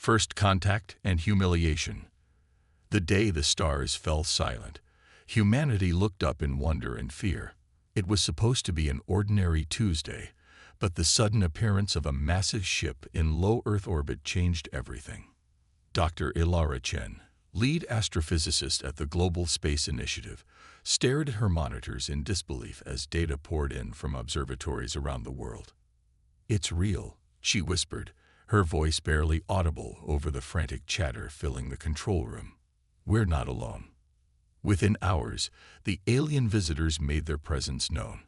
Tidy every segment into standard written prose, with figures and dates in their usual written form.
First contact and humiliation. The day the stars fell silent, humanity looked up in wonder and fear. It was supposed to be an ordinary Tuesday, but the sudden appearance of a massive ship in low Earth orbit changed everything. Dr. Ilara Chen, lead astrophysicist at the Global Space Initiative, stared at her monitors in disbelief as data poured in from observatories around the world. "It's real," she whispered, her voice barely audible over the frantic chatter filling the control room. "We're not alone." Within hours, the alien visitors made their presence known.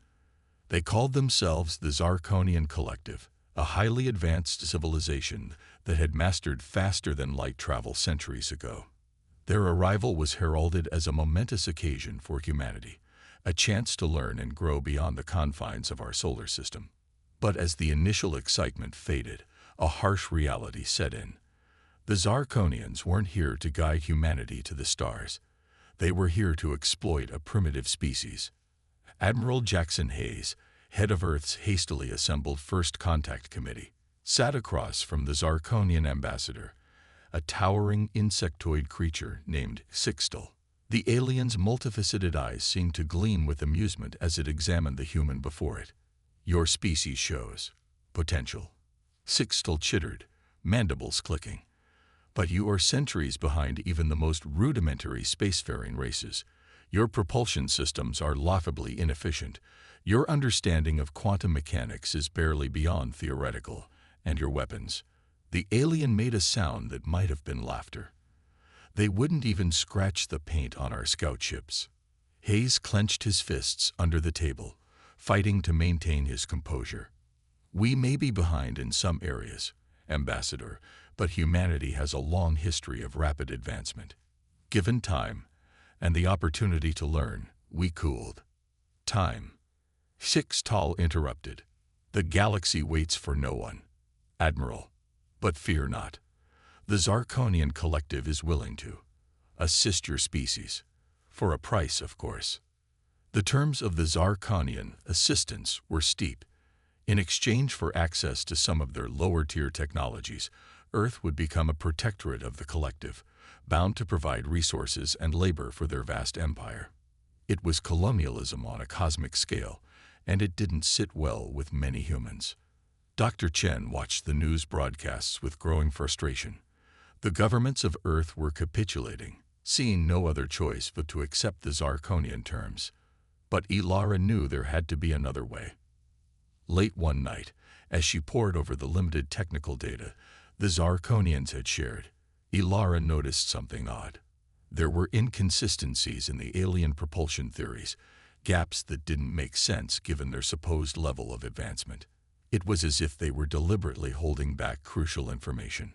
They called themselves the Zarkonian Collective, a highly advanced civilization that had mastered faster-than-light travel centuries ago. Their arrival was heralded as a momentous occasion for humanity, a chance to learn and grow beyond the confines of our solar system. But as the initial excitement faded, a harsh reality set in. The Zarkonians weren't here to guide humanity to the stars. They were here to exploit a primitive species. Admiral Jackson Hayes, head of Earth's hastily assembled First Contact Committee, sat across from the Zarkonian ambassador, a towering insectoid creature named Sixtel. The alien's multifaceted eyes seemed to gleam with amusement as it examined the human before it. "Your species shows potential," Sixtel chittered, mandibles clicking. "But you are centuries behind even the most rudimentary spacefaring races. Your propulsion systems are laughably inefficient. Your understanding of quantum mechanics is barely beyond theoretical. And your weapons." The alien made a sound that might have been laughter. "They wouldn't even scratch the paint on our scout ships." Hayes clenched his fists under the table, fighting to maintain his composure. "We may be behind in some areas, Ambassador, but humanity has a long history of rapid advancement. Given time and the opportunity to learn, we cooled." "Time," Sixtel interrupted. "The galaxy waits for no one, Admiral. But fear not. The Zarkonian Collective is willing to assist your species. For a price, of course." The terms of the Zarkonian assistance were steep. In exchange for access to some of their lower-tier technologies, Earth would become a protectorate of the Collective, bound to provide resources and labor for their vast empire. It was colonialism on a cosmic scale, and it didn't sit well with many humans. Dr. Chen watched the news broadcasts with growing frustration. The governments of Earth were capitulating, seeing no other choice but to accept the Zarkonian terms. But Ilara knew there had to be another way. Late one night, as she pored over the limited technical data the Zarkonians had shared, Ilara noticed something odd. There were inconsistencies in the alien propulsion theories, gaps that didn't make sense given their supposed level of advancement. It was as if they were deliberately holding back crucial information.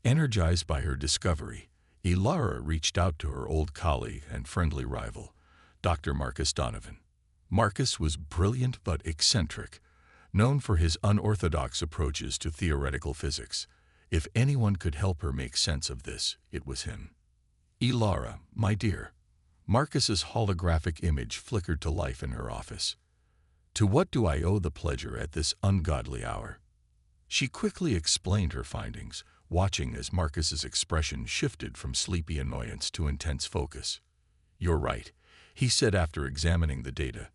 Energized by her discovery, Ilara reached out to her old colleague and friendly rival, Dr. Marcus Donovan. Marcus was brilliant but eccentric, known for his unorthodox approaches to theoretical physics. If anyone could help her make sense of this, it was him. "Ilara, my dear." Marcus's holographic image flickered to life in her office. "To what do I owe the pleasure at this ungodly hour?" She quickly explained her findings, watching as Marcus's expression shifted from sleepy annoyance to intense focus. "You're right," he said after examining the data.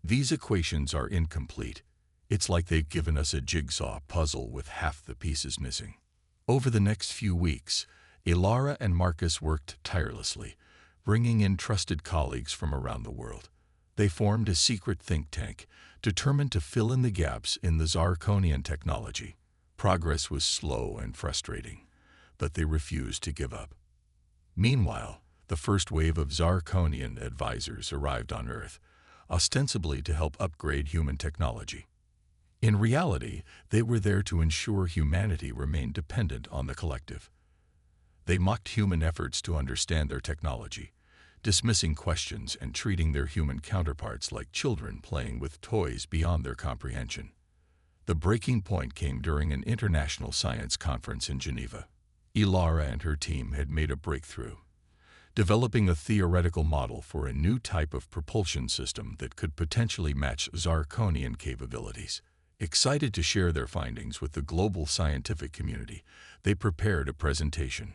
"These equations are incomplete. It's like they've given us a jigsaw puzzle with half the pieces missing." Over the next few weeks, Ilara and Marcus worked tirelessly, bringing in trusted colleagues from around the world. They formed a secret think tank, determined to fill in the gaps in the Zarkonian technology. Progress was slow and frustrating, but they refused to give up. Meanwhile, the first wave of Zarkonian advisors arrived on Earth, ostensibly to help upgrade human technology. In reality, they were there to ensure humanity remained dependent on the Collective. They mocked human efforts to understand their technology, dismissing questions and treating their human counterparts like children playing with toys beyond their comprehension. The breaking point came during an international science conference in Geneva. Ilara and her team had made a breakthrough, developing a theoretical model for a new type of propulsion system that could potentially match Zarkonian capabilities. Excited to share their findings with the global scientific community, they prepared a presentation.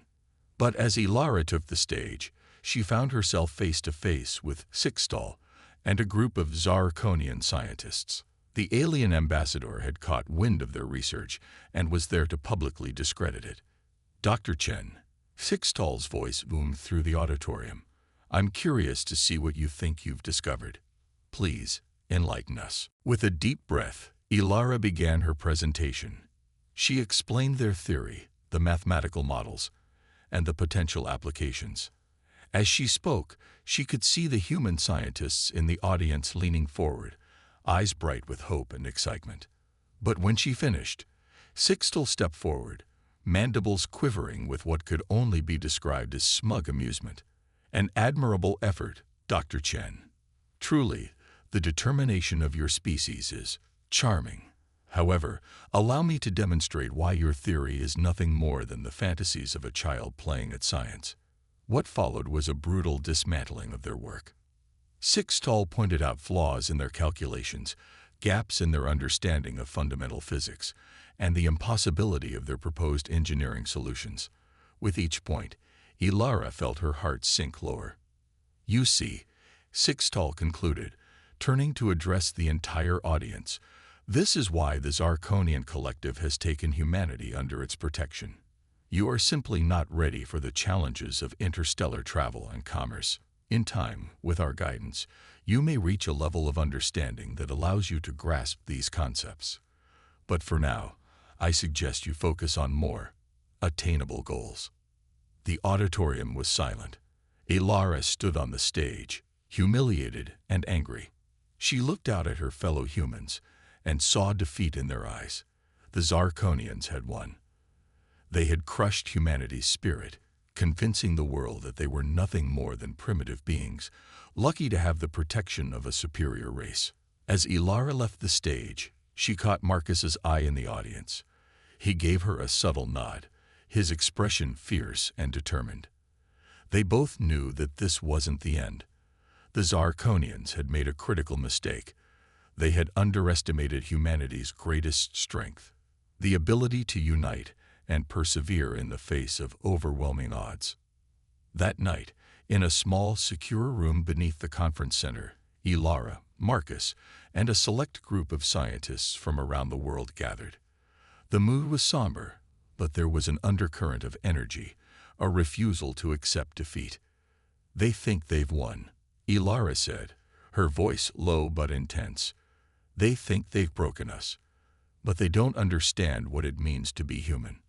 But as Ilara took the stage, she found herself face to face with Sixtal and a group of Zarkonian scientists. The alien ambassador had caught wind of their research and was there to publicly discredit it. Dr. Chen, Sixtal's voice boomed through the auditorium. I'm curious to see what you think you've discovered. Please, enlighten us. With a deep breath, Ilara began her presentation. She explained their theory, the mathematical models, and the potential applications. As she spoke, she could see the human scientists in the audience leaning forward, eyes bright with hope and excitement. But when she finished, Sixtal stepped forward, mandibles quivering with what could only be described as smug amusement. An admirable effort, Dr. Chen. Truly, the determination of your species is charming. However, allow me to demonstrate why your theory is nothing more than the fantasies of a child playing at science. What followed was a brutal dismantling of their work. Sixtal pointed out flaws in their calculations, gaps in their understanding of fundamental physics, and the impossibility of their proposed engineering solutions. With each point, Ilara felt her heart sink lower. You see, Sixtal concluded, turning to address the entire audience, this is why the Zarkonian Collective has taken humanity under its protection. You are simply not ready for the challenges of interstellar travel and commerce. In time, with our guidance, you may reach a level of understanding that allows you to grasp these concepts. But for now, I suggest you focus on more attainable goals. The auditorium was silent. Ilara stood on the stage, humiliated and angry. She looked out at her fellow humans and saw defeat in their eyes. The Zarkonians had won. They had crushed humanity's spirit, convincing the world that they were nothing more than primitive beings, lucky to have the protection of a superior race. As Ilara left the stage, she caught Marcus's eye in the audience. He gave her a subtle nod, his expression fierce and determined. They both knew that this wasn't the end. The Zarkonians had made a critical mistake. They had underestimated humanity's greatest strength, the ability to unite and persevere in the face of overwhelming odds. That night, in a small, secure room beneath the conference center, Ilara, Marcus, and a select group of scientists from around the world gathered. The mood was somber, but there was an undercurrent of energy, a refusal to accept defeat. They think they've won, Ilara said, her voice low but intense. They think they've broken us, but they don't understand what it means to be human.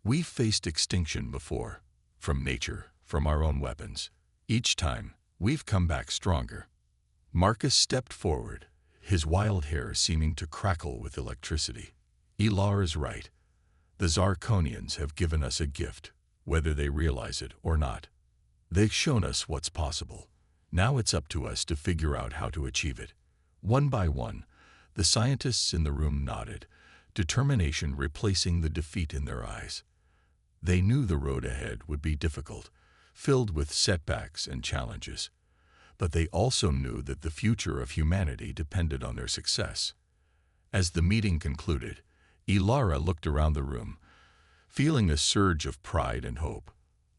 We've faced extinction before, from nature, from our own weapons. Each time, we've come back stronger. Marcus stepped forward, his wild hair seeming to crackle with electricity. Ilara's right. The Zarkonians have given us a gift, whether they realize it or not. They've shown us what's possible. Now it's up to us to figure out how to achieve it. One by one, the scientists in the room nodded, determination replacing the defeat in their eyes. They knew the road ahead would be difficult, filled with setbacks and challenges. But they also knew that the future of humanity depended on their success. As the meeting concluded, Ilara looked around the room, feeling a surge of pride and hope.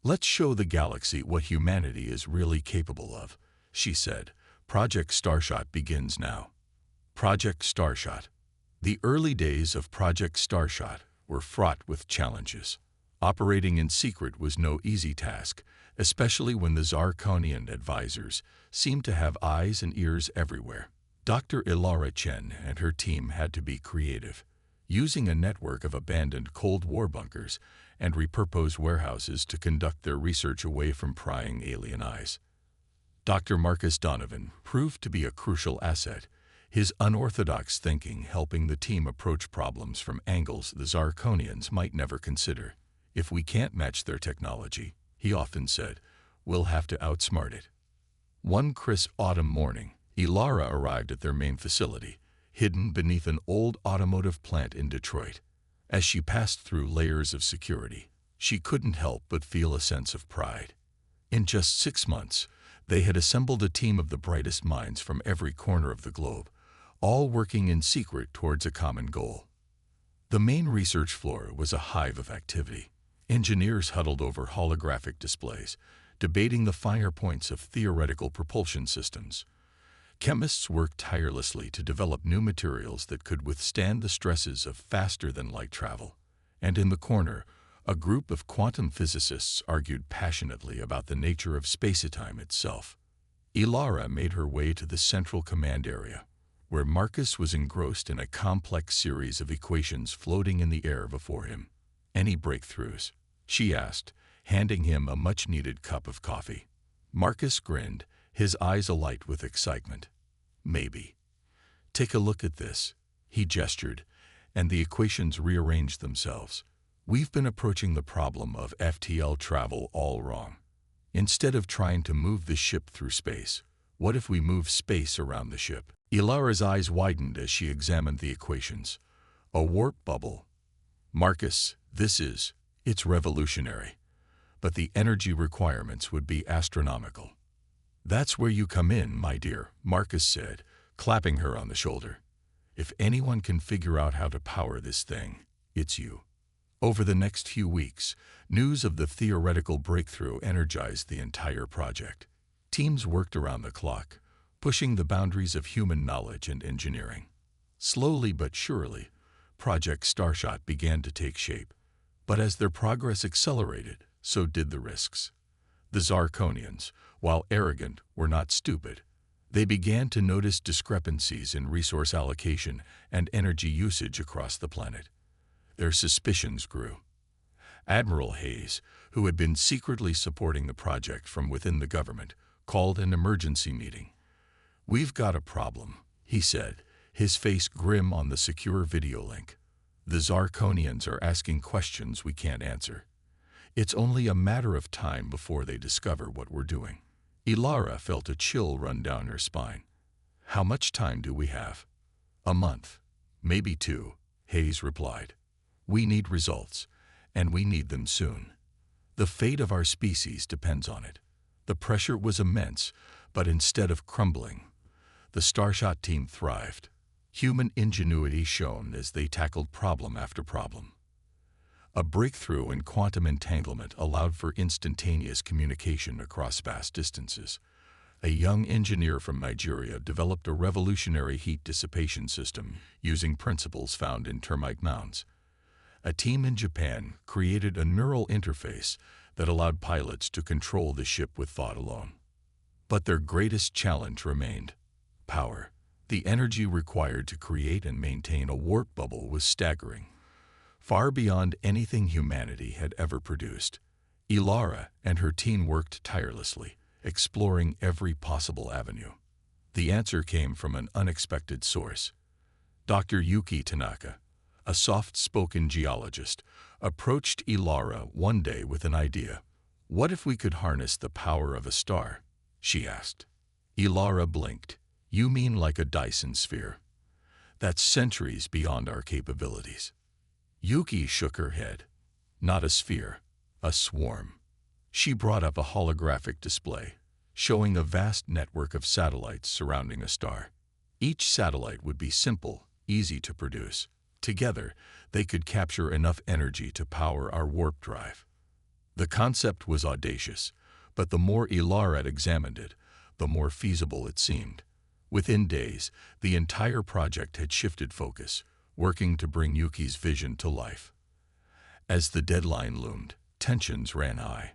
Let's show the galaxy what humanity is really capable of, she said. Project Starshot begins now. Project Starshot. The early days of Project Starshot were fraught with challenges. Operating in secret was no easy task, especially when the Zarkonian advisors seemed to have eyes and ears everywhere. Dr. Ilara Chen and her team had to be creative, using a network of abandoned Cold War bunkers and repurposed warehouses to conduct their research away from prying alien eyes. Dr. Marcus Donovan proved to be a crucial asset, his unorthodox thinking helping the team approach problems from angles the Zarkonians might never consider. If we can't match their technology, he often said, we'll have to outsmart it. One crisp autumn morning, Ilara arrived at their main facility, hidden beneath an old automotive plant in Detroit. As she passed through layers of security, she couldn't help but feel a sense of pride. In just 6 months, they had assembled a team of the brightest minds from every corner of the globe, all working in secret towards a common goal. The main research floor was a hive of activity. Engineers huddled over holographic displays, debating the finer points of theoretical propulsion systems. Chemists worked tirelessly to develop new materials that could withstand the stresses of faster-than-light travel. And in the corner, a group of quantum physicists argued passionately about the nature of spacetime itself. Ilara made her way to the central command area, where Marcus was engrossed in a complex series of equations floating in the air before him. "Any breakthroughs?" she asked, handing him a much-needed cup of coffee. Marcus grinned, his eyes alight with excitement. "Maybe. Take a look at this." He gestured, and the equations rearranged themselves. "We've been approaching the problem of FTL travel all wrong. Instead of trying to move the ship through space, what if we move space around the ship?" Ilara's eyes widened as she examined the equations. "A warp bubble. Marcus, it's revolutionary. But the energy requirements would be astronomical." "That's where you come in, my dear," Marcus said, clapping her on the shoulder. "If anyone can figure out how to power this thing, it's you." Over the next few weeks, news of the theoretical breakthrough energized the entire project. Teams worked around the clock, pushing the boundaries of human knowledge and engineering. Slowly but surely, Project Starshot began to take shape. But as their progress accelerated, so did the risks. The Zarkonians, while arrogant, were not stupid. They began to notice discrepancies in resource allocation and energy usage across the planet. Their suspicions grew. Admiral Hayes, who had been secretly supporting the project from within the government, called an emergency meeting. "We've got a problem," he said, his face grim on the secure video link. "The Zarkonians are asking questions we can't answer. It's only a matter of time before they discover what we're doing." Ilara felt a chill run down her spine. "How much time do we have?" "A month, maybe 2, Hayes replied. "We need results, and we need them soon. The fate of our species depends on it." The pressure was immense, but instead of crumbling, the Starshot team thrived. Human ingenuity shone as they tackled problem after problem. A breakthrough in quantum entanglement allowed for instantaneous communication across vast distances. A young engineer from Nigeria developed a revolutionary heat dissipation system using principles found in termite mounds. A team in Japan created a neural interface that allowed pilots to control the ship with thought alone. But their greatest challenge remained: power. The energy required to create and maintain a warp bubble was staggering, far beyond anything humanity had ever produced. Ilara and her team worked tirelessly, exploring every possible avenue. The answer came from an unexpected source. Dr. Yuki Tanaka, a soft-spoken geologist, approached Ilara one day with an idea. "What if we could harness the power of a star?" she asked. Ilara blinked. "You mean like a Dyson sphere? That's centuries beyond our capabilities." Yuki shook her head. "Not a sphere, a swarm." She brought up a holographic display, showing a vast network of satellites surrounding a star. Each satellite would be simple, easy to produce. Together, they could capture enough energy to power our warp drive. The concept was audacious, but the more Ilara examined it, the more feasible it seemed. Within days, the entire project had shifted focus, working to bring Yuki's vision to life. As the deadline loomed, tensions ran high.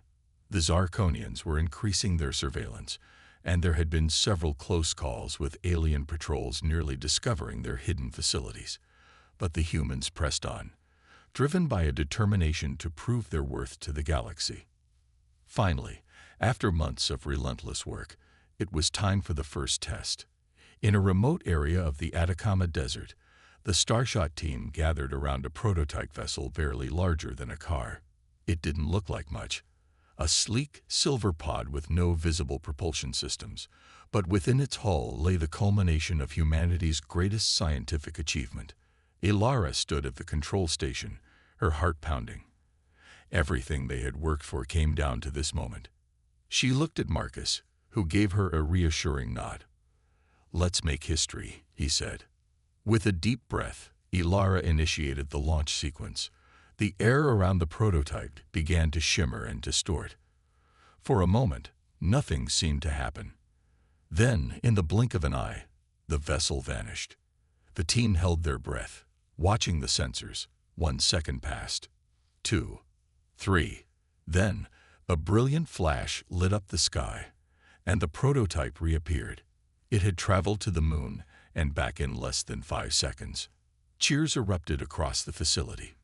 The Zarkonians were increasing their surveillance, and there had been several close calls with alien patrols nearly discovering their hidden facilities. But the humans pressed on, driven by a determination to prove their worth to the galaxy. Finally, after months of relentless work, it was time for the first test. In a remote area of the Atacama Desert, the Starshot team gathered around a prototype vessel barely larger than a car. It didn't look like much, a sleek silver pod with no visible propulsion systems, but within its hull lay the culmination of humanity's greatest scientific achievement. Ilara stood at the control station, her heart pounding. Everything they had worked for came down to this moment. She looked at Marcus, who gave her a reassuring nod. "Let's make history," he said. With a deep breath, Ilara initiated the launch sequence. The air around the prototype began to shimmer and distort. For a moment, nothing seemed to happen. Then, in the blink of an eye, the vessel vanished. The team held their breath, watching the sensors. 1 second passed. 2, 3. Then, a brilliant flash lit up the sky, and the prototype reappeared. It had traveled to the moon and back in less than 5 seconds. Cheers erupted across the facility.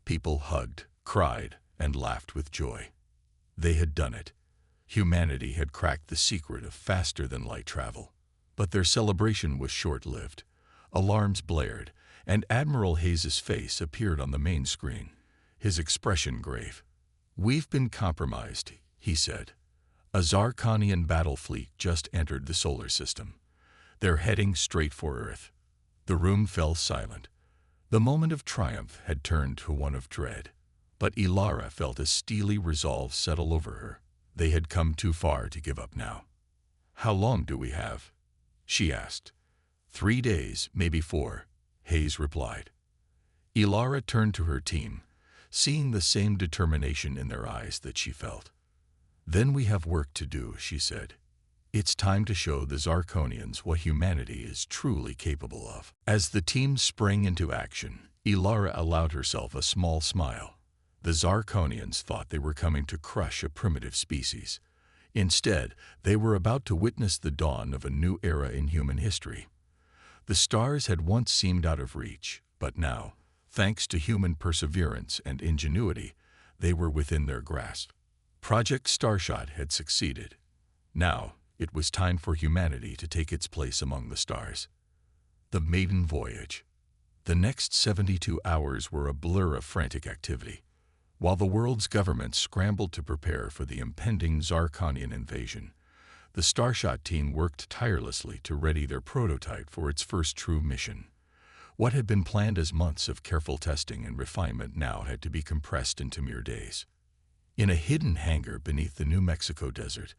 People hugged, cried, and laughed with joy. They had done it. Humanity had cracked the secret of faster-than-light travel. But their celebration was short-lived. Alarms blared, and Admiral Hayes's face appeared on the main screen, his expression grave. "We've been compromised," he said. "A Zarkonian battle fleet just entered the solar system. They're heading straight for Earth." The room fell silent. The moment of triumph had turned to one of dread. But Ilara felt a steely resolve settle over her. They had come too far to give up now. "How long do we have?" she asked. 3 days, maybe 4, Hayes replied. Ilara turned to her team, seeing the same determination in their eyes that she felt. "Then we have work to do," she said. "It's time to show the Zarkonians what humanity is truly capable of." As the team sprang into action, Ilara allowed herself a small smile. The Zarkonians thought they were coming to crush a primitive species. Instead, they were about to witness the dawn of a new era in human history. The stars had once seemed out of reach, but now, thanks to human perseverance and ingenuity, they were within their grasp. Project Starshot had succeeded. Now, it was time for humanity to take its place among the stars. The maiden voyage. The next 72 hours were a blur of frantic activity. While the world's governments scrambled to prepare for the impending Zarkonian invasion, the Starshot team worked tirelessly to ready their prototype for its first true mission. What had been planned as months of careful testing and refinement now had to be compressed into mere days. In a hidden hangar beneath the New Mexico desert,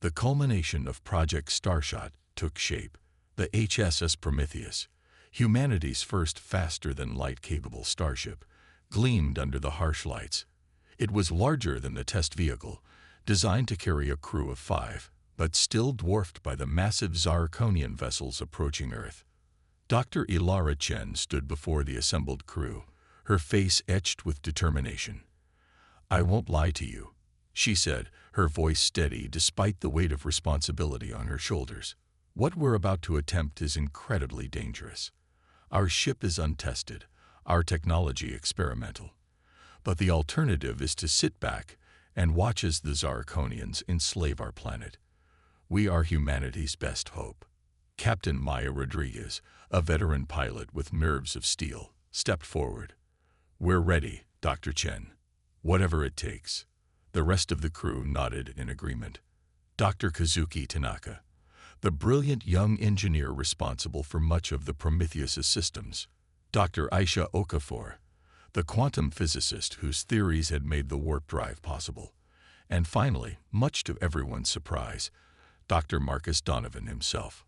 the culmination of Project Starshot took shape. The HSS Prometheus, humanity's first faster-than-light capable starship, gleamed under the harsh lights. It was larger than the test vehicle, designed to carry a crew of 5, but still dwarfed by the massive Zarkonian vessels approaching Earth. Dr. Ilara Chen stood before the assembled crew, her face etched with determination. "I won't lie to you," she said, her voice steady despite the weight of responsibility on her shoulders. "What we're about to attempt is incredibly dangerous. Our ship is untested, our technology experimental. But the alternative is to sit back and watch as the Zarkonians enslave our planet. We are humanity's best hope." Captain Maya Rodriguez, a veteran pilot with nerves of steel, stepped forward. "We're ready, Dr. Chen. Whatever it takes." The rest of the crew nodded in agreement. Dr. Kazuki Tanaka, the brilliant young engineer responsible for much of the Prometheus' systems. Dr. Aisha Okafor, the quantum physicist whose theories had made the warp drive possible. And finally, much to everyone's surprise, Dr. Marcus Donovan himself.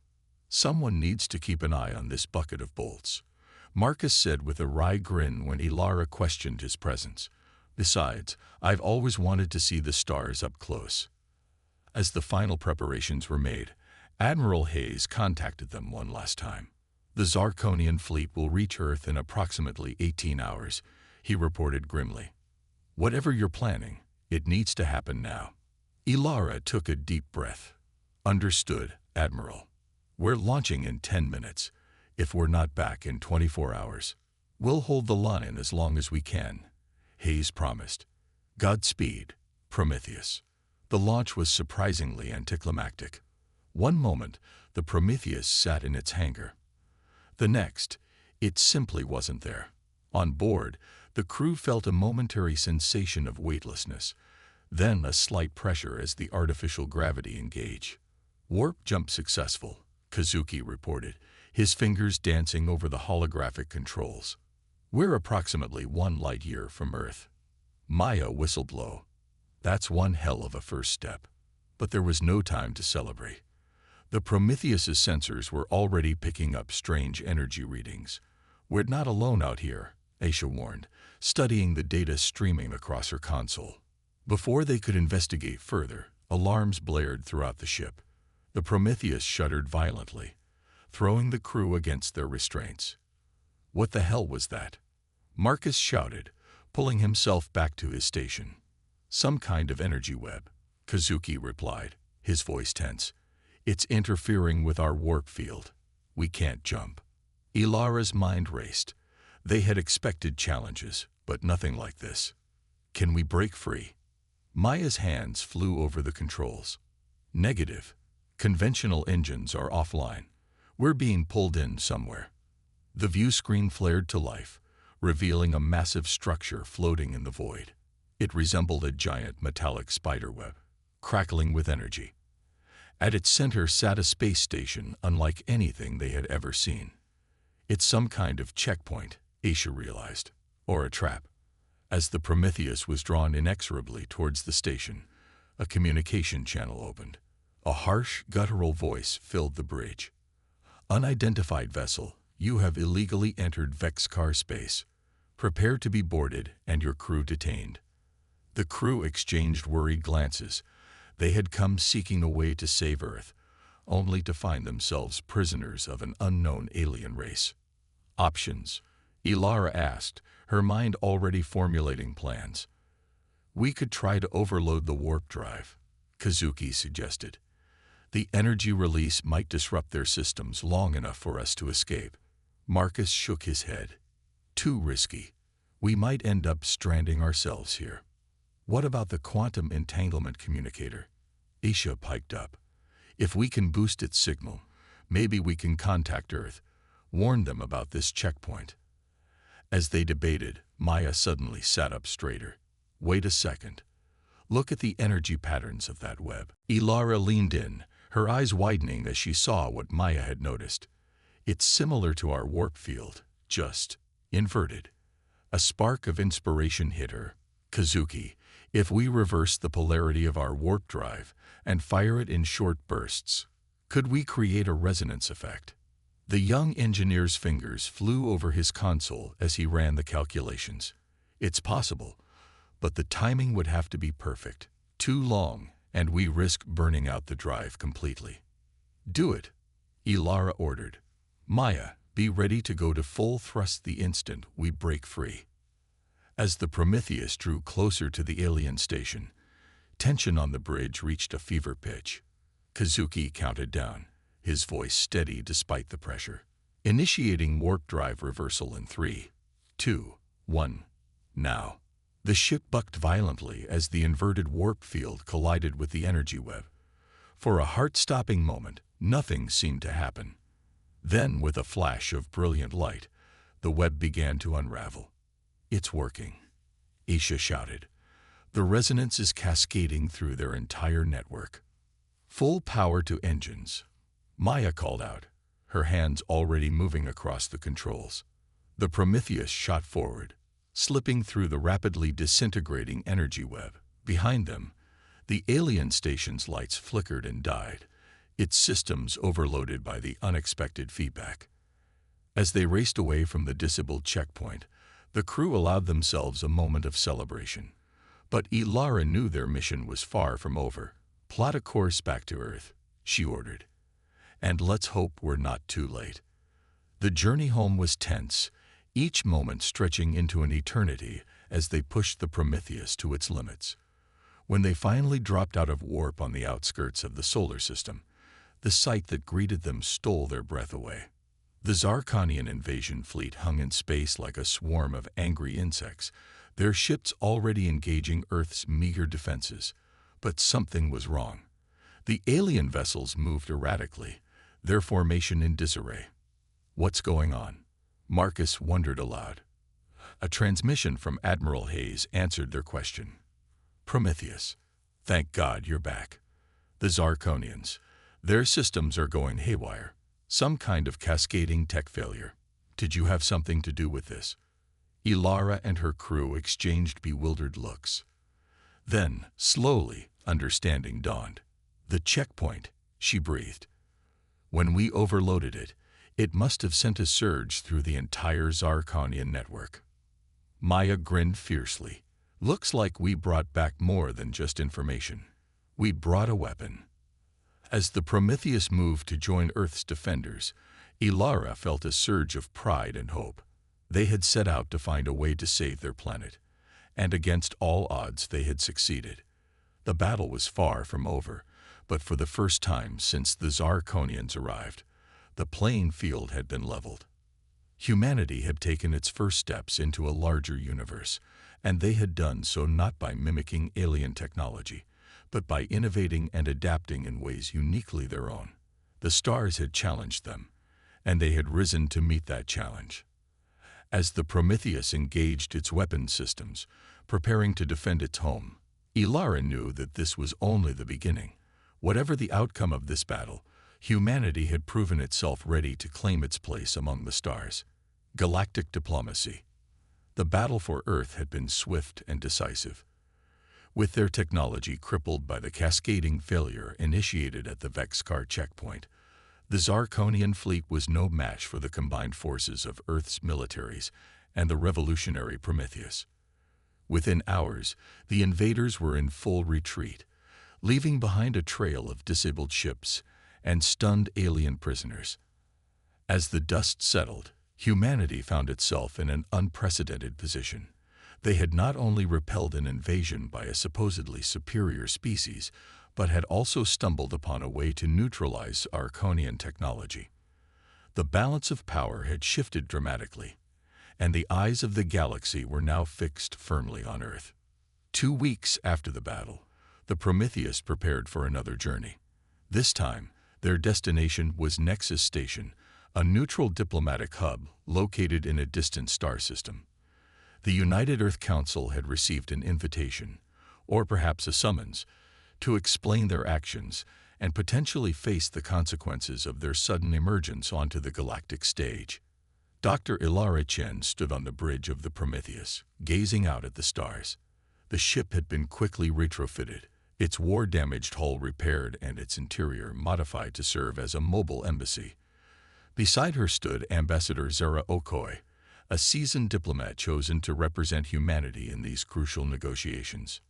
"Someone needs to keep an eye on this bucket of bolts," Marcus said with a wry grin when Ilara questioned his presence. "Besides, I've always wanted to see the stars up close." As the final preparations were made, Admiral Hayes contacted them one last time. "The Zarkonian fleet will reach Earth in approximately 18 hours, he reported grimly. "Whatever you're planning, it needs to happen now." Ilara took a deep breath. "Understood, Admiral. We're launching in 10 minutes. If we're not back in 24 hours, we'll hold the line as long as we can," Hayes promised. Godspeed, Prometheus. The launch was surprisingly anticlimactic. One moment, the Prometheus sat in its hangar. The next, it simply wasn't there. On board, the crew felt a momentary sensation of weightlessness, then a slight pressure as the artificial gravity engaged. "Warp jump successful," Kazuki reported, his fingers dancing over the holographic controls. "We're approximately 1 light-year from Earth." Maya whistled low. "That's one hell of a first step." But there was no time to celebrate. The Prometheus's sensors were already picking up strange energy readings. "We're not alone out here," Aisha warned, studying the data streaming across her console. Before they could investigate further, alarms blared throughout the ship. The Prometheus shuddered violently, throwing the crew against their restraints. "What the hell was that?" Marcus shouted, pulling himself back to his station. "Some kind of energy web," Kazuki replied, his voice tense. "It's interfering with our warp field. We can't jump." Ilara's mind raced. They had expected challenges, but nothing like this. "Can we break free?" Maya's hands flew over the controls. "Negative. Conventional engines are offline. We're being pulled in somewhere." The view screen flared to life, revealing a massive structure floating in the void. It resembled a giant metallic spiderweb, crackling with energy. At its center sat a space station unlike anything they had ever seen. "It's some kind of checkpoint," Aisha realized, "or a trap." As the Prometheus was drawn inexorably towards the station, a communication channel opened. A harsh, guttural voice filled the bridge. "Unidentified vessel, you have illegally entered Vexcar space. Prepare to be boarded and your crew detained." The crew exchanged worried glances. They had come seeking a way to save Earth, only to find themselves prisoners of an unknown alien race. "Options?" Ilara asked, her mind already formulating plans. "We could try to overload the warp drive," Kazuki suggested. "The energy release might disrupt their systems long enough for us to escape." Marcus shook his head. "Too risky. We might end up stranding ourselves here." "What about the quantum entanglement communicator?" Aisha piped up. "If we can boost its signal, maybe we can contact Earth, warn them about this checkpoint." As they debated, Maya suddenly sat up straighter. "Wait a second. Look at the energy patterns of that web." Ilara leaned in, her eyes widening as she saw what Maya had noticed. "It's similar to our warp field, just inverted." A spark of inspiration hit her. "Kazuki, if we reverse the polarity of our warp drive and fire it in short bursts, could we create a resonance effect?" The young engineer's fingers flew over his console as he ran the calculations. "It's possible, but the timing would have to be perfect. Too long, and we risk burning out the drive completely." "Do it," Ilara ordered. "Maya, be ready to go to full thrust the instant we break free." As the Prometheus drew closer to the alien station, tension on the bridge reached a fever pitch. Kazuki counted down, his voice steady despite the pressure. "Initiating warp drive reversal in 3, 2, 1, now." The ship bucked violently as the inverted warp field collided with the energy web. For a heart-stopping moment, nothing seemed to happen. Then, with a flash of brilliant light, the web began to unravel. "It's working," Aisha shouted. "The resonance is cascading through their entire network." "Full power to engines," Maya called out, her hands already moving across the controls. The Prometheus shot forward, slipping through the rapidly disintegrating energy web. Behind them, the alien station's lights flickered and died, its systems overloaded by the unexpected feedback. As they raced away from the disabled checkpoint, the crew allowed themselves a moment of celebration. But Ilara knew their mission was far from over. "Plot a course back to Earth," she ordered. "And let's hope we're not too late." The journey home was tense, each moment stretching into an eternity as they pushed the Prometheus to its limits. When they finally dropped out of warp on the outskirts of the solar system, the sight that greeted them stole their breath away. The Zarkonian invasion fleet hung in space like a swarm of angry insects, their ships already engaging Earth's meager defenses. But something was wrong. The alien vessels moved erratically, their formation in disarray. "What's going on?" Marcus wondered aloud. A transmission from Admiral Hayes answered their question. "Prometheus, thank God you're back. The Zarkonians, their systems are going haywire. Some kind of cascading tech failure. Did you have something to do with this?" Ilara and her crew exchanged bewildered looks. Then, slowly, understanding dawned. "The checkpoint," she breathed. When we overloaded it, it must have sent a surge through the entire Zarkonian network. Maya grinned fiercely. Looks like we brought back more than just information. We brought a weapon. As the Prometheus moved to join Earth's defenders, Ilara felt a surge of pride and hope. They had set out to find a way to save their planet, and against all odds they had succeeded. The battle was far from over, but for the first time since the Zarkonians arrived, the playing field had been leveled. Humanity had taken its first steps into a larger universe, and they had done so not by mimicking alien technology, but by innovating and adapting in ways uniquely their own. The stars had challenged them, and they had risen to meet that challenge. As the Prometheus engaged its weapon systems, preparing to defend its home, Ilara knew that this was only the beginning. Whatever the outcome of this battle, humanity had proven itself ready to claim its place among the stars. Galactic diplomacy. The battle for Earth had been swift and decisive. With their technology crippled by the cascading failure initiated at the Vexcar checkpoint, the Zarkonian fleet was no match for the combined forces of Earth's militaries and the revolutionary Prometheus. Within hours, the invaders were in full retreat, leaving behind a trail of disabled ships and stunned alien prisoners. As the dust settled, humanity found itself in an unprecedented position. They had not only repelled an invasion by a supposedly superior species, but had also stumbled upon a way to neutralize Zarkonian technology. The balance of power had shifted dramatically, and the eyes of the galaxy were now fixed firmly on Earth. 2 weeks after the battle, the Prometheus prepared for another journey. This time, their destination was Nexus Station, a neutral diplomatic hub located in a distant star system. The United Earth Council had received an invitation, or perhaps a summons, to explain their actions and potentially face the consequences of their sudden emergence onto the galactic stage. Dr. Ilara Chen stood on the bridge of the Prometheus, gazing out at the stars. The ship had been quickly retrofitted, its war-damaged hull repaired and its interior modified to serve as a mobile embassy. Beside her stood Ambassador Zara Okoye, a seasoned diplomat chosen to represent humanity in these crucial negotiations.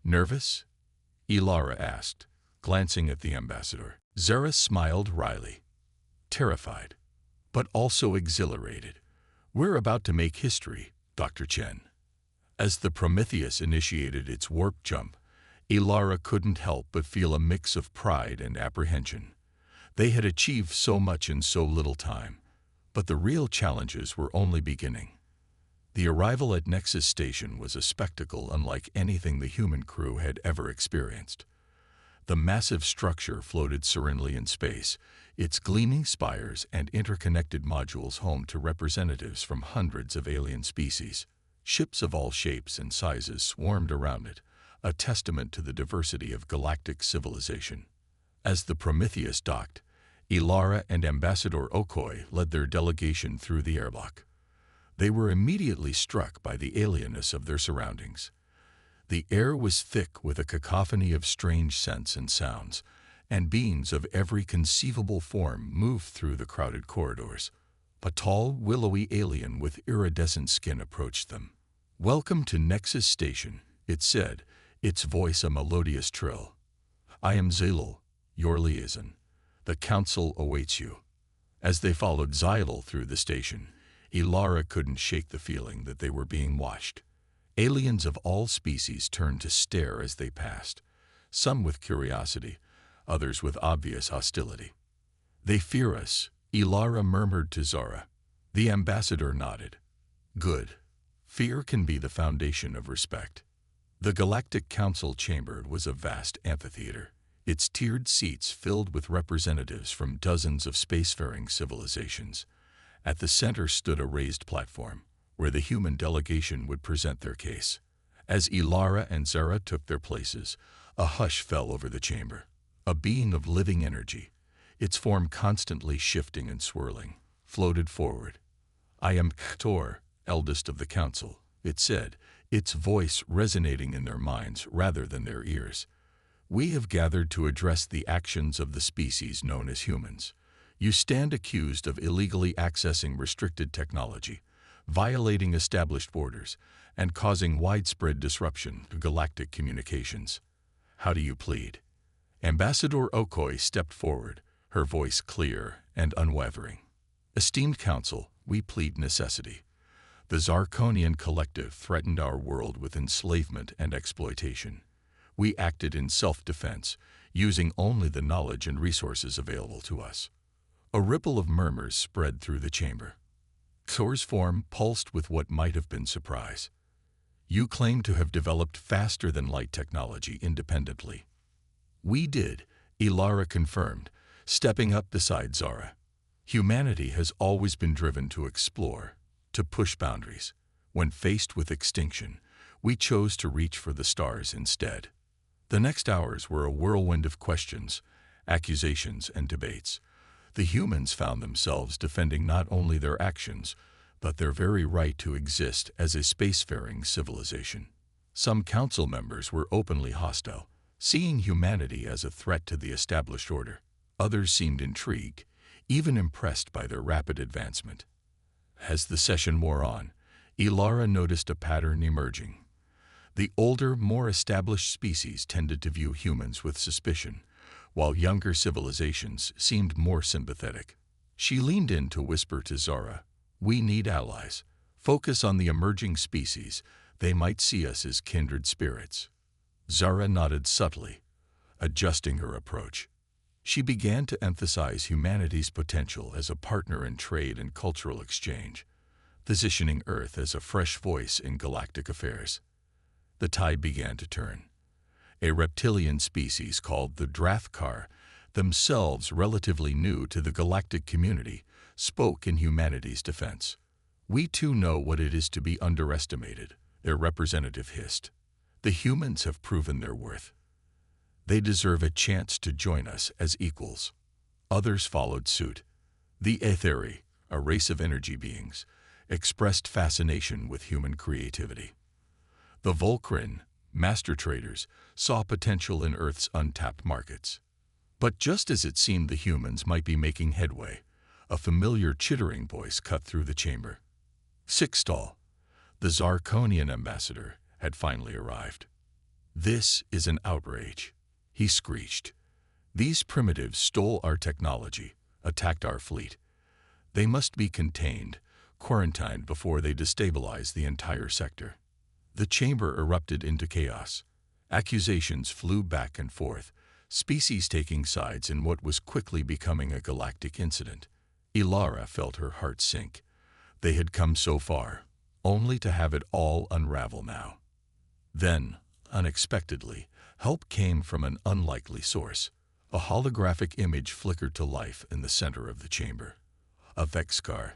"Nervous?" Ilara asked, glancing at the ambassador. Zara smiled wryly. "Terrified, but also exhilarated. We're about to make history, Dr. Chen." As the Prometheus initiated its warp jump, Ilara couldn't help but feel a mix of pride and apprehension. They had achieved so much in so little time, but the real challenges were only beginning. The arrival at Nexus Station was a spectacle unlike anything the human crew had ever experienced. The massive structure floated serenely in space, its gleaming spires and interconnected modules home to representatives from hundreds of alien species. Ships of all shapes and sizes swarmed around it, a testament to the diversity of galactic civilization. As the Prometheus docked, Ilara and Ambassador Okoye led their delegation through the airlock. They were immediately struck by the alienness of their surroundings. The air was thick with a cacophony of strange scents and sounds, and beings of every conceivable form moved through the crowded corridors. A tall, willowy alien with iridescent skin approached them. "Welcome to Nexus Station," it said, its voice a melodious trill. "I am Zilal, your liaison. The Council awaits you." As they followed Zilal through the station, Ilara couldn't shake the feeling that they were being watched. Aliens of all species turned to stare as they passed, some with curiosity, others with obvious hostility. "They fear us," Ilara murmured to Zara. The ambassador nodded. "Good. Fear can be the foundation of respect." The Galactic Council chamber was a vast amphitheater, its tiered seats filled with representatives from dozens of spacefaring civilizations. At the center stood a raised platform, where the human delegation would present their case. As Ilara and Zara took their places, a hush fell over the chamber. A being of living energy, its form constantly shifting and swirling, floated forward. "I am Ktor, eldest of the council," it said, its voice resonating in their minds rather than their ears. "We have gathered to address the actions of the species known as humans. You stand accused of illegally accessing restricted technology, violating established borders, and causing widespread disruption to galactic communications. How do you plead? Ambassador Okoye stepped forward, her voice clear and unwavering. Esteemed Council, we plead necessity. The Zarkonian collective threatened our world with enslavement and exploitation. We acted in self-defense, using only the knowledge and resources available to us. A ripple of murmurs spread through the chamber. Thor's form pulsed with what might have been surprise. You claim to have developed faster-than-light technology independently. We did, Ilara confirmed, stepping up beside Zara. Humanity has always been driven to explore, to push boundaries. When faced with extinction, we chose to reach for the stars instead. The next hours were a whirlwind of questions, accusations, and debates. The humans found themselves defending not only their actions, but their very right to exist as a spacefaring civilization. Some council members were openly hostile, seeing humanity as a threat to the established order. Others seemed intrigued, even impressed by their rapid advancement. As the session wore on, Ilara noticed a pattern emerging. The older, more established species tended to view humans with suspicion, while younger civilizations seemed more sympathetic. She leaned in to whisper to Zara, "We need allies. Focus on the emerging species. They might see us as kindred spirits." Zara nodded subtly, adjusting her approach. She began to emphasize humanity's potential as a partner in trade and cultural exchange, positioning Earth as a fresh voice in galactic affairs. The tide began to turn. A reptilian species called the Drathkar, themselves relatively new to the galactic community, spoke in humanity's defense. "We too know what it is to be underestimated," their representative hissed. "The humans have proven their worth. They deserve a chance to join us as equals." Others followed suit. The Aetheri, a race of energy beings, expressed fascination with human creativity. The Volcrin, master traders, saw potential in Earth's untapped markets. But just as it seemed the humans might be making headway, a familiar chittering voice cut through the chamber. Sixtal, the Zarkonian ambassador, had finally arrived. "This is an outrage," he screeched. "These primitives stole our technology, attacked our fleet. They must be contained, quarantined before they destabilize the entire sector." The chamber erupted into chaos. Accusations flew back and forth, species taking sides in what was quickly becoming a galactic incident. Ilara felt her heart sink. They had come so far, only to have it all unravel now. Then, unexpectedly, help came from an unlikely source. A holographic image flickered to life in the center of the chamber. A Vexkar,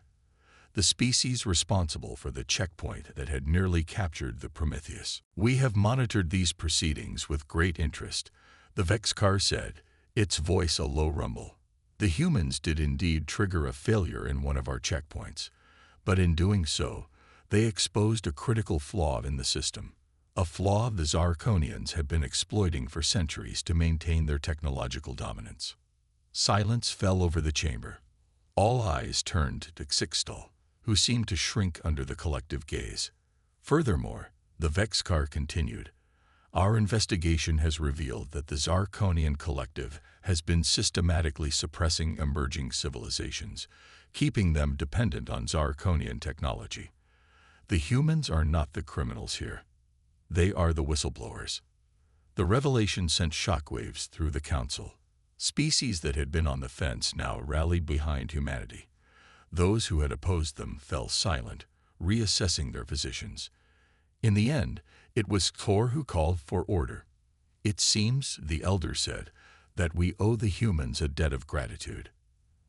the species responsible for the checkpoint that had nearly captured the Prometheus. "We have monitored these proceedings with great interest," the Vexkar said, its voice a low rumble. "The humans did indeed trigger a failure in one of our checkpoints, but in doing so, they exposed a critical flaw in the system, a flaw the Zarkonians had been exploiting for centuries to maintain their technological dominance." Silence fell over the chamber. All eyes turned to Sixtal, who seemed to shrink under the collective gaze. Furthermore, the Vexkar continued, "Our investigation has revealed that the Zarkonian collective has been systematically suppressing emerging civilizations, keeping them dependent on Zarkonian technology. The humans are not the criminals here. They are the whistleblowers." The revelation sent shockwaves through the council. Species that had been on the fence now rallied behind humanity. Those who had opposed them fell silent, reassessing their positions. In the end, it was Thor who called for order. "It seems," the elder said, "that we owe the humans a debt of gratitude.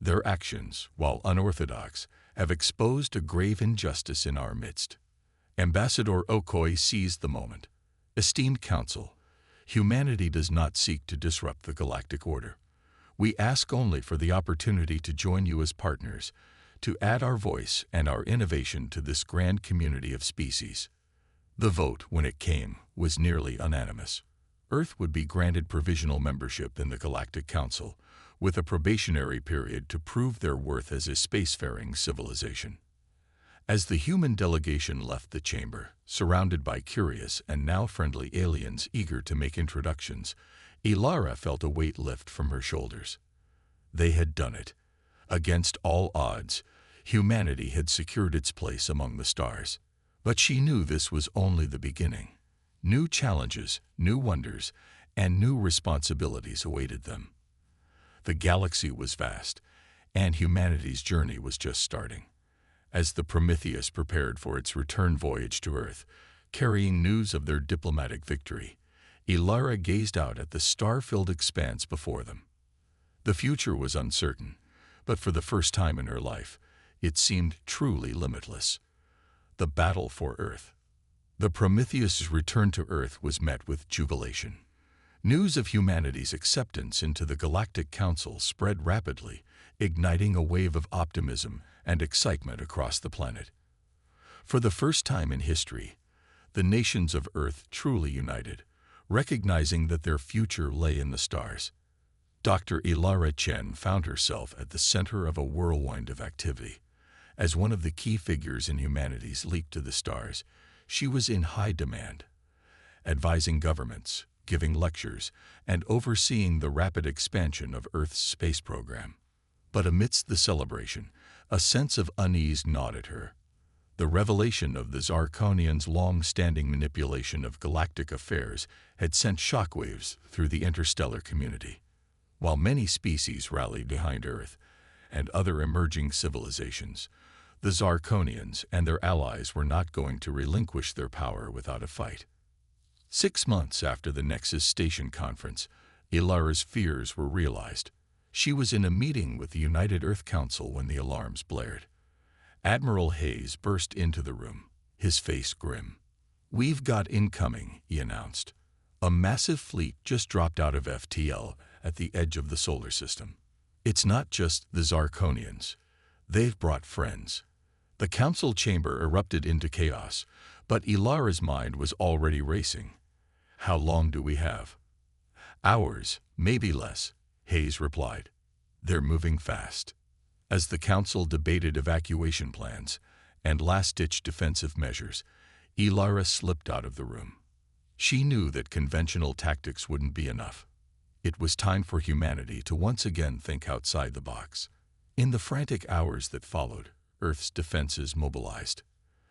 Their actions, while unorthodox, have exposed a grave injustice in our midst." Ambassador Okoye seized the moment. "Esteemed Council, humanity does not seek to disrupt the galactic order. We ask only for the opportunity to join you as partners, to add our voice and our innovation to this grand community of species." The vote, when it came, was nearly unanimous. Earth would be granted provisional membership in the Galactic Council, with a probationary period to prove their worth as a spacefaring civilization. As the human delegation left the chamber, surrounded by curious and now friendly aliens eager to make introductions, Ilara felt a weight lift from her shoulders. They had done it. Against all odds, humanity had secured its place among the stars. But she knew this was only the beginning. New challenges, new wonders, and new responsibilities awaited them. The galaxy was vast, and humanity's journey was just starting. As the Prometheus prepared for its return voyage to Earth, carrying news of their diplomatic victory, Ilara gazed out at the star-filled expanse before them. The future was uncertain, but for the first time in her life, it seemed truly limitless. The battle for Earth. The Prometheus' return to Earth was met with jubilation. News of humanity's acceptance into the Galactic Council spread rapidly, igniting a wave of optimism and excitement across the planet. For the first time in history, the nations of Earth truly united, recognizing that their future lay in the stars. Dr. Ilara Chen found herself at the center of a whirlwind of activity. As one of the key figures in humanity's leap to the stars, she was in high demand, advising governments, giving lectures, and overseeing the rapid expansion of Earth's space program. But amidst the celebration, a sense of unease gnawed at her. The revelation of the Zarkonians' long-standing manipulation of galactic affairs had sent shockwaves through the interstellar community. While many species rallied behind Earth and other emerging civilizations, the Zarkonians and their allies were not going to relinquish their power without a fight. 6 months after the Nexus Station Conference, Ilara's fears were realized. She was in a meeting with the United Earth Council when the alarms blared. Admiral Hayes burst into the room, his face grim. "We've got incoming," he announced. "A massive fleet just dropped out of FTL at the edge of the solar system. It's not just the Zarkonians. They've brought friends." The council chamber erupted into chaos, but Ilara's mind was already racing. "How long do we have?" "Hours, maybe less," Hayes replied. "They're moving fast." As the council debated evacuation plans and last-ditch defensive measures, Ilara slipped out of the room. She knew that conventional tactics wouldn't be enough. It was time for humanity to once again think outside the box. In the frantic hours that followed, Earth's defenses mobilized.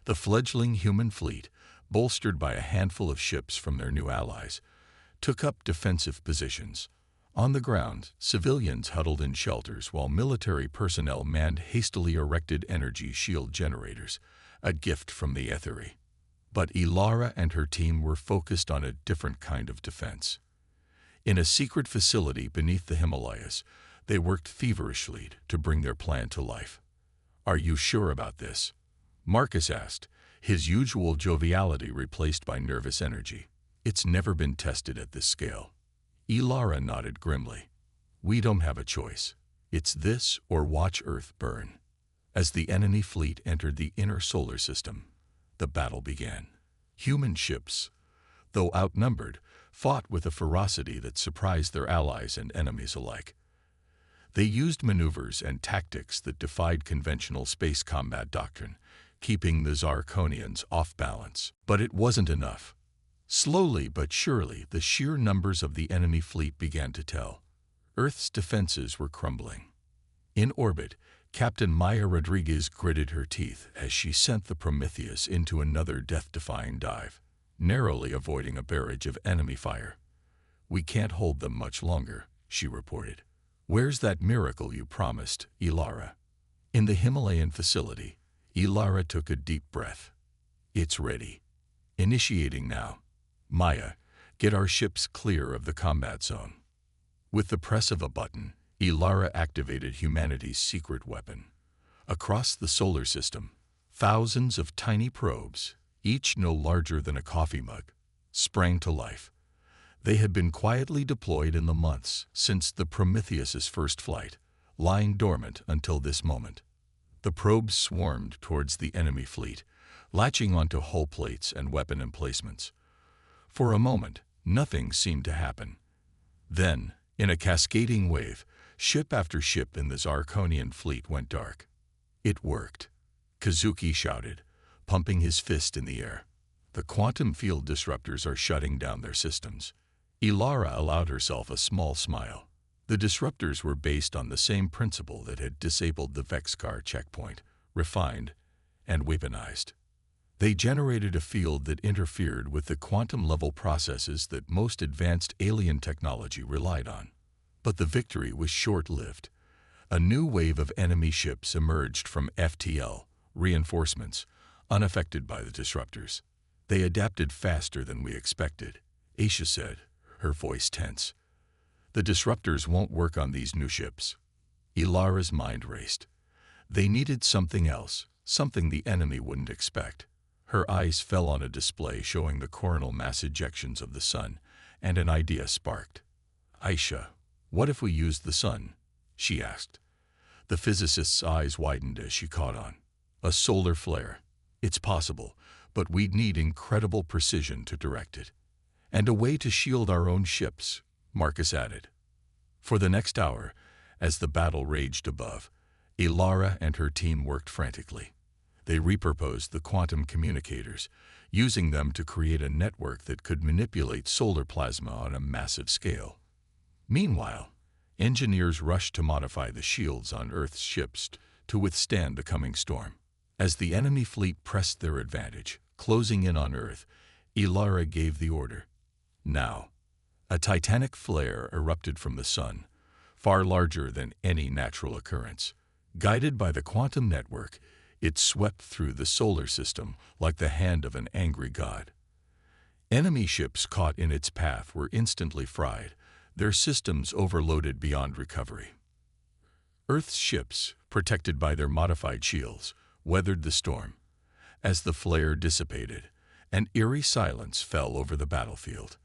The fledgling human fleet, bolstered by a handful of ships from their new allies, took up defensive positions. On the ground, civilians huddled in shelters while military personnel manned hastily erected energy shield generators, a gift from the Aetheri. But Ilara and her team were focused on a different kind of defense. In a secret facility beneath the Himalayas, they worked feverishly to bring their plan to life. "Are you sure about this?" Marcus asked, his usual joviality replaced by nervous energy. "It's never been tested at this scale." Ilara nodded grimly. "We don't have a choice. It's this or watch Earth burn." As the enemy fleet entered the inner solar system, the battle began. Human ships, though outnumbered, fought with a ferocity that surprised their allies and enemies alike. They used maneuvers and tactics that defied conventional space combat doctrine, keeping the Zarkonians off balance. But it wasn't enough. Slowly but surely, the sheer numbers of the enemy fleet began to tell. Earth's defenses were crumbling. In orbit, Captain Maya Rodriguez gritted her teeth as she sent the Prometheus into another death-defying dive, narrowly avoiding a barrage of enemy fire. "We can't hold them much longer," she reported. "Where's that miracle you promised, Ilara?" In the Himalayan facility, Ilara took a deep breath. "It's ready. Initiating now. Maya, get our ships clear of the combat zone." With the press of a button, Ilara activated humanity's secret weapon. Across the solar system, thousands of tiny probes, each no larger than a coffee mug, sprang to life. They had been quietly deployed in the months since the Prometheus's first flight, lying dormant until this moment. The probes swarmed towards the enemy fleet, latching onto hull plates and weapon emplacements. For a moment, nothing seemed to happen. Then, in a cascading wave, Ship after ship in the Zarkonian fleet went dark. It worked, Kazuki shouted, pumping his fist in the air. The quantum field disruptors are shutting down their systems. Ilara allowed herself a small smile. The disruptors were based on the same principle that had disabled the Vexcar checkpoint, refined and weaponized. They generated a field that interfered with the quantum-level processes that most advanced alien technology relied on. But the victory was short-lived. A new wave of enemy ships emerged from FTL, reinforcements, unaffected by the disruptors. They adapted faster than we expected, Aisha said, her voice tense. The disruptors won't work on these new ships. Ilara's mind raced. They needed something else, something the enemy wouldn't expect. Her eyes fell on a display showing the coronal mass ejections of the sun, and an idea sparked. Aisha, what if we used the sun? She asked. The physicist's eyes widened as she caught on. A solar flare. It's possible, but we'd need incredible precision to direct it. And a way to shield our own ships, Marcus added. For the next hour, as the battle raged above, Ilara and her team worked frantically. They repurposed the quantum communicators, using them to create a network that could manipulate solar plasma on a massive scale. Meanwhile, engineers rushed to modify the shields on Earth's ships to withstand the coming storm. As the enemy fleet pressed their advantage, closing in on Earth, Ilara gave the order. Now, a titanic flare erupted from the sun, far larger than any natural occurrence. Guided by the quantum network, it swept through the solar system like the hand of an angry god. Enemy ships caught in its path were instantly fried, their systems overloaded beyond recovery. Earth's ships, protected by their modified shields, weathered the storm. As the flare dissipated, an eerie silence fell over the battlefield.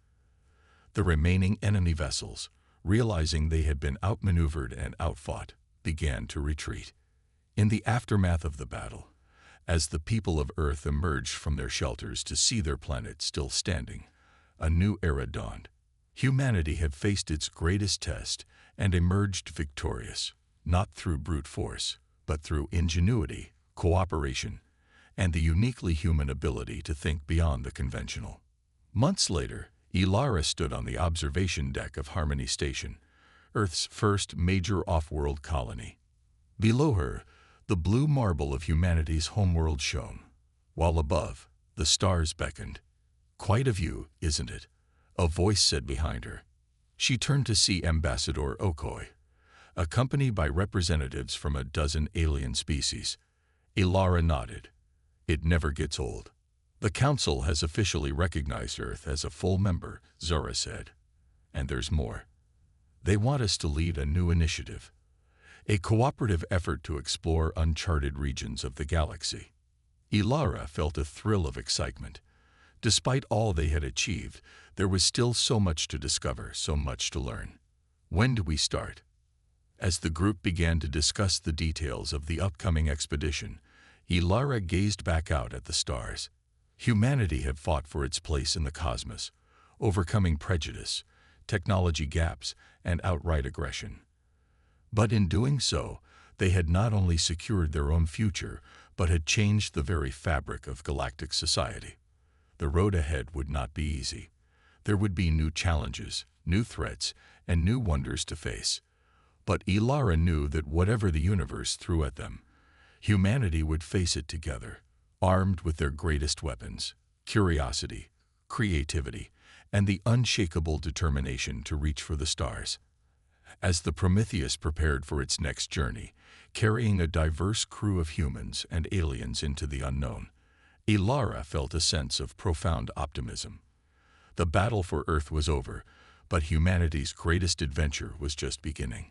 The remaining enemy vessels, realizing they had been outmaneuvered and outfought, began to retreat. In the aftermath of the battle, as the people of Earth emerged from their shelters to see their planet still standing, a new era dawned. Humanity had faced its greatest test and emerged victorious, not through brute force, but through ingenuity, cooperation, and the uniquely human ability to think beyond the conventional. Months later, Ilara stood on the observation deck of Harmony Station, Earth's first major off-world colony. Below her, the blue marble of humanity's homeworld shone, while above, the stars beckoned. "Quite a view, isn't it?" a voice said behind her. She turned to see Ambassador Okoi, accompanied by representatives from a dozen alien species. Ilara nodded. "It never gets old." "The Council has officially recognized Earth as a full member," Zora said. "And there's more. They want us to lead a new initiative, a cooperative effort to explore uncharted regions of the galaxy." Ilara felt a thrill of excitement. Despite all they had achieved, there was still so much to discover, so much to learn. "When do we start?" As the group began to discuss the details of the upcoming expedition, Ilara gazed back out at the stars. Humanity had fought for its place in the cosmos, overcoming prejudice, technology gaps, and outright aggression. But in doing so, they had not only secured their own future, but had changed the very fabric of galactic society. The road ahead would not be easy. There would be new challenges, new threats, and new wonders to face. But Ilara knew that whatever the universe threw at them, humanity would face it together, armed with their greatest weapons: curiosity, creativity, and the unshakable determination to reach for the stars. As the Prometheus prepared for its next journey, carrying a diverse crew of humans and aliens into the unknown, Ilara felt a sense of profound optimism. The battle for Earth was over, but humanity's greatest adventure was just beginning.